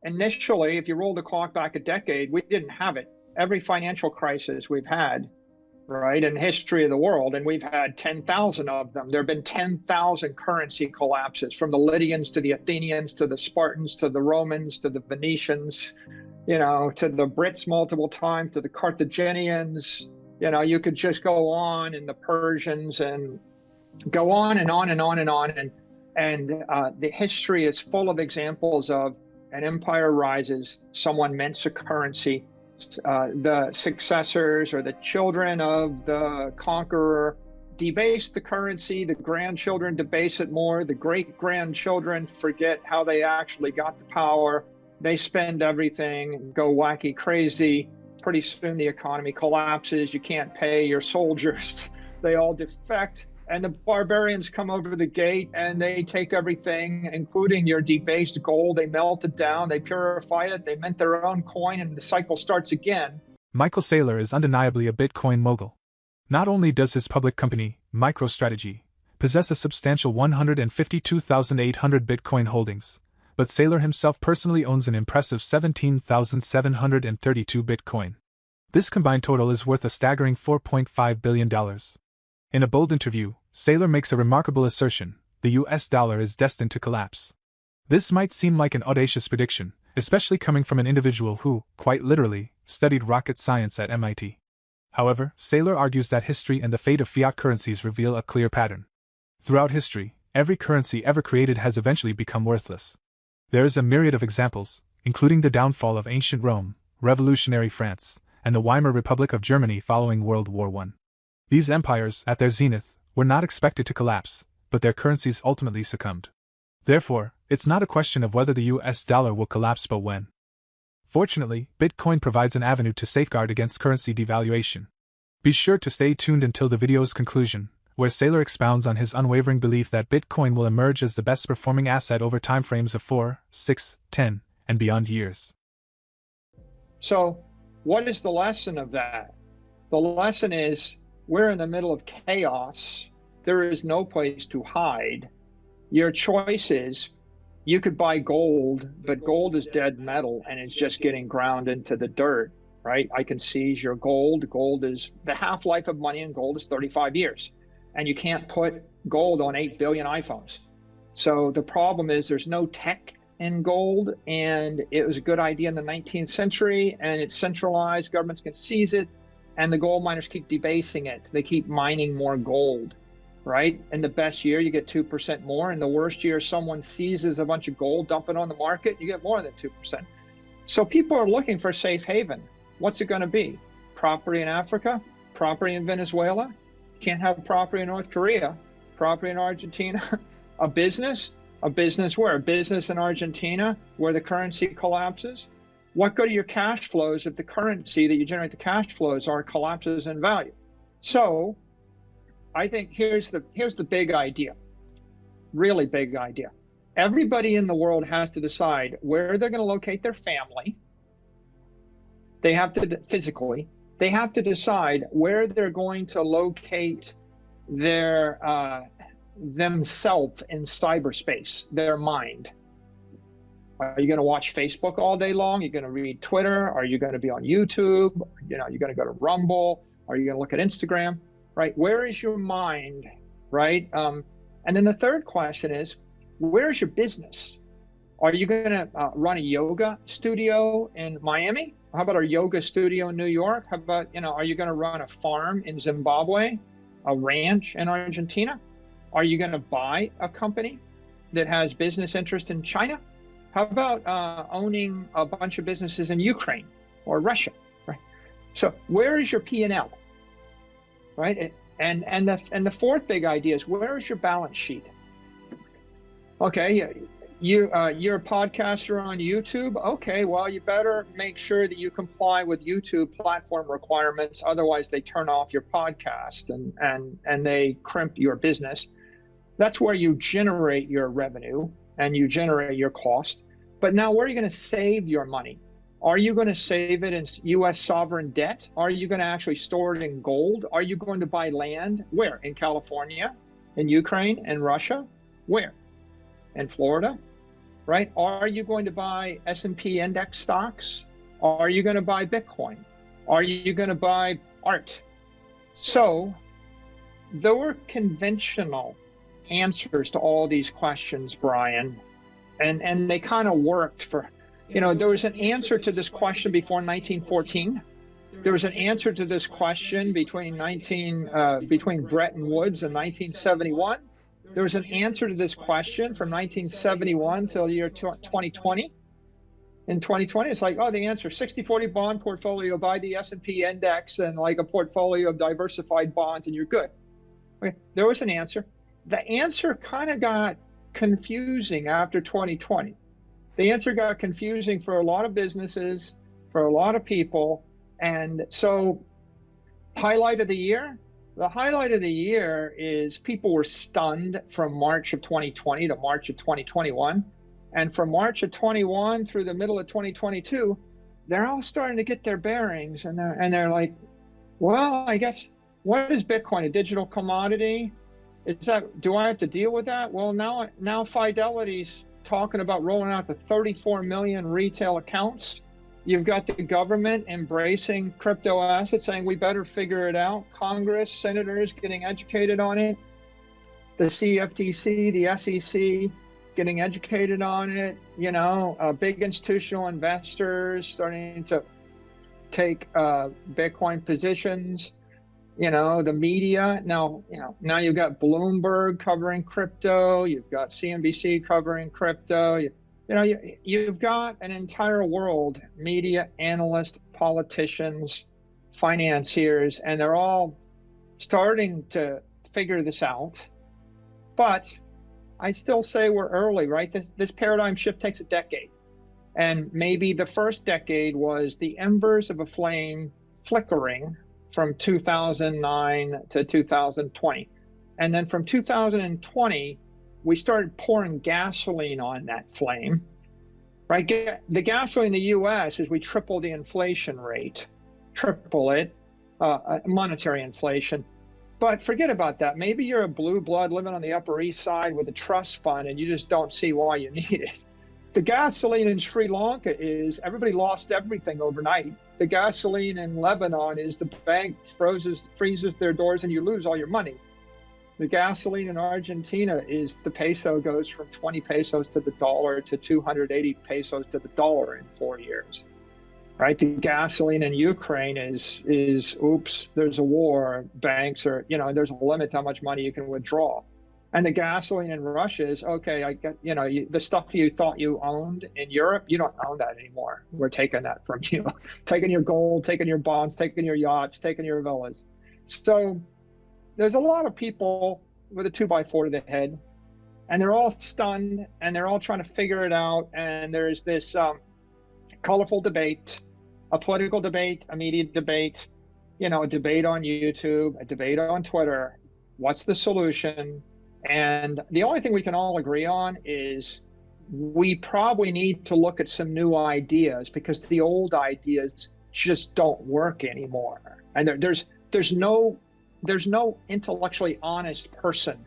initially, if you roll the clock back a decade, we didn't have it. Every financial crisis we've had, right, in the history of the world, and we've had 10,000 of them. There have been 10,000 currency collapses, from the Lydians to the Athenians to the Spartans to the Romans to the Venetians, to the Brits multiple times, to the Carthaginians. You could just go on, and the Persians, and go on and on and on and on. And the history is full of examples of an empire rises, someone mints a currency, the successors or the children of the conqueror debase the currency, the grandchildren debase it more, the great-grandchildren forget how they actually got the power, they spend everything, go wacky crazy. Pretty soon the economy collapses, you can't pay your soldiers, they all defect, and the barbarians come over the gate and they take everything, including your debased gold. They melt it down, they purify it, they mint their own coin, and the cycle starts again. Michael Saylor is undeniably a Bitcoin mogul. Not only does his public company, Microstrategy, possess a substantial 152,800 Bitcoin holdings, but Saylor himself personally owns an impressive 17,732 Bitcoin. This combined total is worth a staggering $4.5 billion. In a bold interview, Saylor makes a remarkable assertion: the US dollar is destined to collapse. This might seem like an audacious prediction, especially coming from an individual who, quite literally, studied rocket science at MIT. However, Saylor argues that history and the fate of fiat currencies reveal a clear pattern. Throughout history, every currency ever created has eventually become worthless. There is a myriad of examples, including the downfall of ancient Rome, revolutionary France, and the Weimar Republic of Germany following World War I. These empires, at their zenith, were not expected to collapse, but their currencies ultimately succumbed. Therefore, it's not a question of whether the US dollar will collapse but when. Fortunately, Bitcoin provides an avenue to safeguard against currency devaluation. Be sure to stay tuned until the video's conclusion, where Saylor expounds on his unwavering belief that Bitcoin will emerge as the best performing asset over timeframes of 4, 6, 10, and beyond years. So, what is the lesson of that? The lesson is, we're in the middle of chaos. There is no place to hide. Your choice is, you could buy gold, but gold is dead metal and it's just getting ground into the dirt, right? I can seize your gold. Gold is, the half-life of money in gold is 35 years. And you can't put gold on 8 billion iPhones. So the problem is there's no tech in gold, and it was a good idea in the 19th century, and it's centralized, governments can seize it, and the gold miners keep debasing it. They keep mining more gold, right? In the best year, you get 2% more. In the worst year, someone seizes a bunch of gold, dump it on the market, you get more than 2%. So people are looking for a safe haven. What's it going to be? Property in Africa? Property in Venezuela? Can't have property in North Korea, property in Argentina. A business where? A business in Argentina where the currency collapses. What good are your cash flows if the currency that you generate the cash flows are collapses in value? So I think here's the big idea, really big idea. Everybody in the world has to decide where they're going to locate their family. They have to physically. They have to decide where they're going to locate their themselves in cyberspace, their mind. Are you going to watch Facebook all day long? Are you going to read Twitter? Are you going to be on YouTube? You're going to go to Rumble? Are you going to look at Instagram? Right? Where is your mind? Right? And then the third question is, where is your business? Are you going to run a yoga studio in Miami? How about a yoga studio in New York? How about, are you going to run a farm in Zimbabwe, a ranch in Argentina? Are you going to buy a company that has business interest in China? How about owning a bunch of businesses in Ukraine or Russia? Right. So where is your P&L? Right. And the fourth big idea is, where is your balance sheet? Okay. You're a podcaster on YouTube. Okay, well, you better make sure that you comply with YouTube platform requirements. Otherwise, they turn off your podcast and they crimp your business. That's where you generate your revenue and you generate your cost. But now, where are you going to save your money? Are you going to save it in U.S. sovereign debt? Are you going to actually store it in gold? Are you going to buy land? Where? In California, in Ukraine, in Russia? Where? In Florida? right? Are you going to buy S&P index stocks? Are you going to buy Bitcoin? Are you going to buy art? So there were conventional answers to all these questions, Brian, and they kind of worked for, there was an answer to this question before 1914. There was an answer to this question between Bretton Woods and 1971. There was an answer to this question from 1971 till the year 2020. In 2020, it's like, oh, the answer, 60-40 bond portfolio, buy the S&P index and like a portfolio of diversified bonds and you're good. Okay, there was an answer. The answer kind of got confusing after 2020. The answer got confusing for a lot of businesses, for a lot of people. And so highlight of the year, the highlight of the year is people were stunned from March of 2020 to March of 2021. And from March of 21 through the middle of 2022, they're all starting to get their bearings and they're like, well, I guess, what is Bitcoin, a digital commodity? Do I have to deal with that? Well, now Fidelity's talking about rolling out the 34 million retail accounts. You've got the government embracing crypto assets, saying we better figure it out. Congress, senators getting educated on it. The CFTC, the SEC getting educated on it. Big institutional investors starting to take Bitcoin positions. The media now you've got Bloomberg covering crypto. You've got CNBC covering crypto. You've got an entire world, media, analysts, politicians, financiers, and they're all starting to figure this out. But I still say we're early, right? This paradigm shift takes a decade. And maybe the first decade was the embers of a flame flickering from 2009 to 2020. And then from 2020, we started pouring gasoline on that flame, right? The gasoline in the US is we triple the inflation rate, monetary inflation. But forget about that. Maybe you're a blue blood living on the Upper East Side with a trust fund and you just don't see why you need it. The gasoline in Sri Lanka is everybody lost everything overnight. The gasoline in Lebanon is the bank freezes their doors and you lose all your money. The gasoline in Argentina is the peso goes from 20 pesos to the dollar to 280 pesos to the dollar in 4 years, right? The gasoline in Ukraine is oops, there's a war. Banks are, there's a limit to how much money you can withdraw. And the gasoline in Russia is, okay, I get, the stuff you thought you owned in Europe, you don't own that anymore. We're taking that from you, taking your gold, taking your bonds, taking your yachts, taking your villas. So there's a lot of people with a 2x4 to the head, and they're all stunned, and they're all trying to figure it out. And there's this colorful debate, a political debate, a media debate, a debate on YouTube, a debate on Twitter. What's the solution? And the only thing we can all agree on is we probably need to look at some new ideas because the old ideas just don't work anymore. And there's no intellectually honest person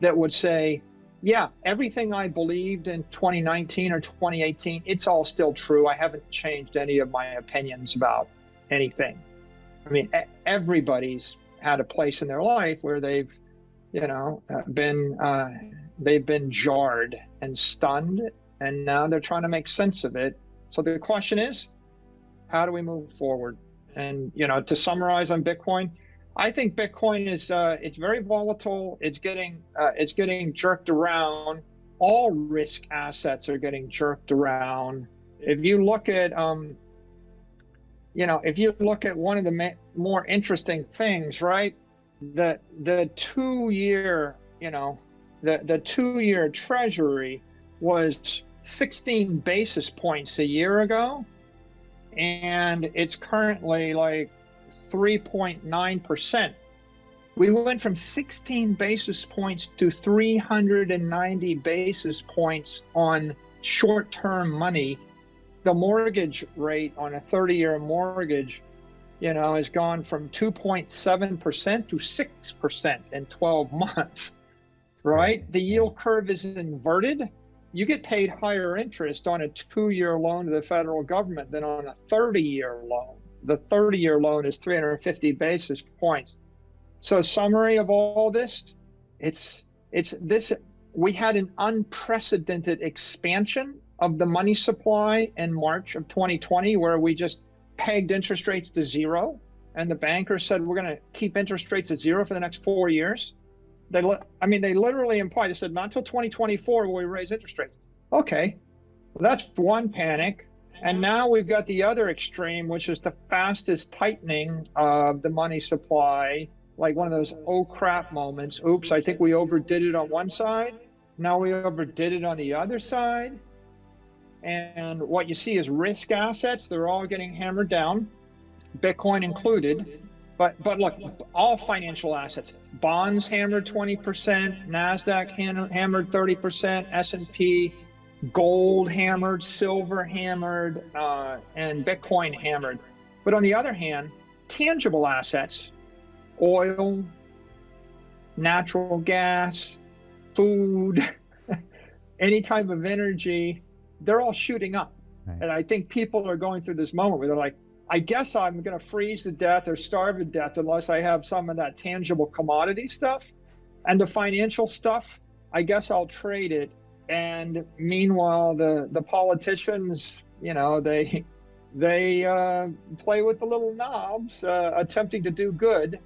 that would say, yeah, everything I believed in 2019 or 2018, it's all still true. I haven't changed any of my opinions about anything. I mean, everybody's had a place in their life where they've been jarred and stunned, and now they're trying to make sense of it. So the question is, how do we move forward? And to summarize on Bitcoin, I think Bitcoin is it's very volatile. It's getting jerked around. All risk assets are getting jerked around. If you look at one of the more interesting things, right? The 2-year, the 2-year treasury was 16 basis points a year ago, and it's currently like 3.9%. We went from 16 basis points to 390 basis points on short-term money. The mortgage rate on a 30-year mortgage has gone from 2.7% to 6% in 12 months, right? The yield curve is inverted. you get paid higher interest on a 2-year loan to the federal government than on a 30-year loan. The 30-year loan is 350 basis points. So summary of all this, it's this, we had an unprecedented expansion of the money supply in March of 2020, where we just pegged interest rates to zero. And the bankers said, we're going to keep interest rates at zero for the next 4 years. They literally implied, they said, not until 2024 will we raise interest rates. Okay, well, that's one panic. And now we've got the other extreme, which is the fastest tightening of the money supply, like one of those oh crap moments. Oops, I think we overdid it on one side. Now we overdid it on the other side. And what you see is risk assets. They're all getting hammered down, Bitcoin included. But look, all financial assets, bonds hammered 20%, NASDAQ hammered 30%, S&P, gold hammered, silver hammered, and Bitcoin hammered. But on the other hand, tangible assets, oil, natural gas, food, any type of energy, they're all shooting up. Right. And I think people are going through this moment where they're like, I guess I'm going to freeze to death or starve to death unless I have some of that tangible commodity stuff. And the financial stuff, I guess I'll trade it. And meanwhile, the politicians, you know, they play with the little knobs, attempting to do good.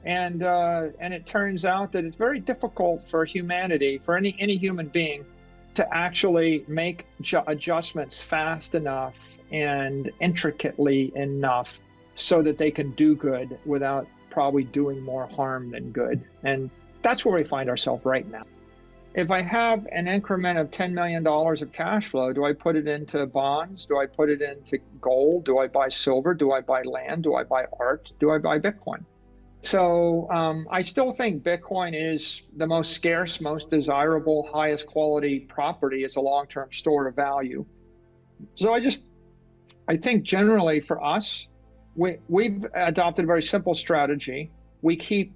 And it turns out that it's very difficult for humanity, for any human being, to actually make adjustments fast enough and intricately enough so that they can do good without probably doing more harm than good. And that's where we find ourselves right now. If I have an increment of $10 million of cash flow, do I put it into bonds? Do I put it into gold? Do I buy silver? Do I buy land? Do I buy art? Do I buy Bitcoin? So I still think Bitcoin is the most scarce, most desirable, highest quality property. It's a long-term store of value. So I think generally for us, we've adopted a very simple strategy. We keep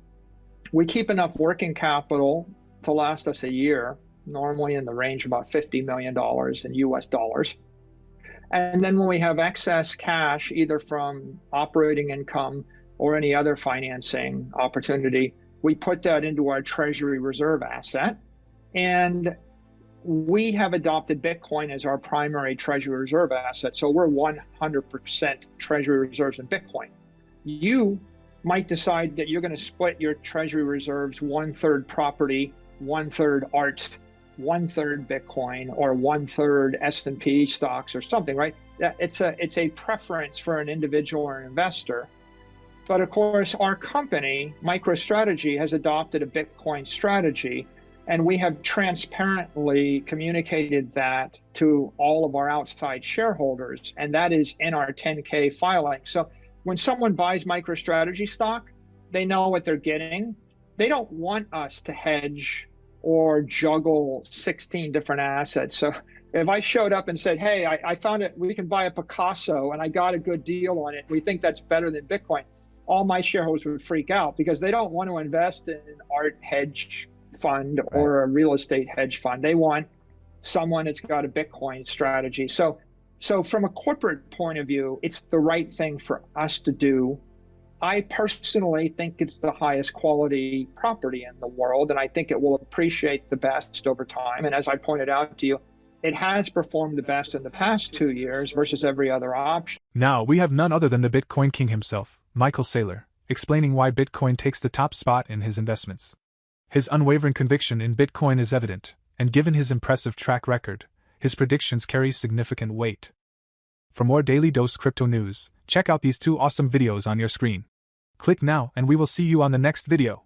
enough working capital to last us a year, normally in the range of about $50 million in US dollars. And then when we have excess cash, either from operating income or any other financing opportunity, we put that into our treasury reserve asset. And we have adopted Bitcoin as our primary treasury reserve asset. So we're 100% treasury reserves in Bitcoin. You might decide that you're going to split your treasury reserves 1/3 property, 1/3 art, 1/3 Bitcoin, or 1/3 S&P stocks or something, right? It's a preference for an individual or an investor. But of course, our company, Microstrategy, has adopted a Bitcoin strategy, and we have transparently communicated that to all of our outside shareholders, and that is in our 10K filing. So when someone buys Microstrategy stock, they know what they're getting. They don't want us to hedge or juggle 16 different assets. So if I showed up and said, hey, I found it, we can buy a Picasso and I got a good deal on it, we think that's better than Bitcoin, all my shareholders would freak out because they don't want to invest in an art hedge fund or a real estate hedge fund. They want someone that's got a Bitcoin strategy. So from a corporate point of view, it's the right thing for us to do. I personally think it's the highest quality property in the world, and I think it will appreciate the best over time. And as I pointed out to you, it has performed the best in the past 2 years versus every other option. Now we have none other than the Bitcoin king himself, Michael Saylor, explaining why Bitcoin takes the top spot in his investments. His unwavering conviction in Bitcoin is evident, and given his impressive track record, his predictions carry significant weight. For more Daily Dose Crypto news, check out these 2 awesome videos on your screen. Click now and we will see you on the next video.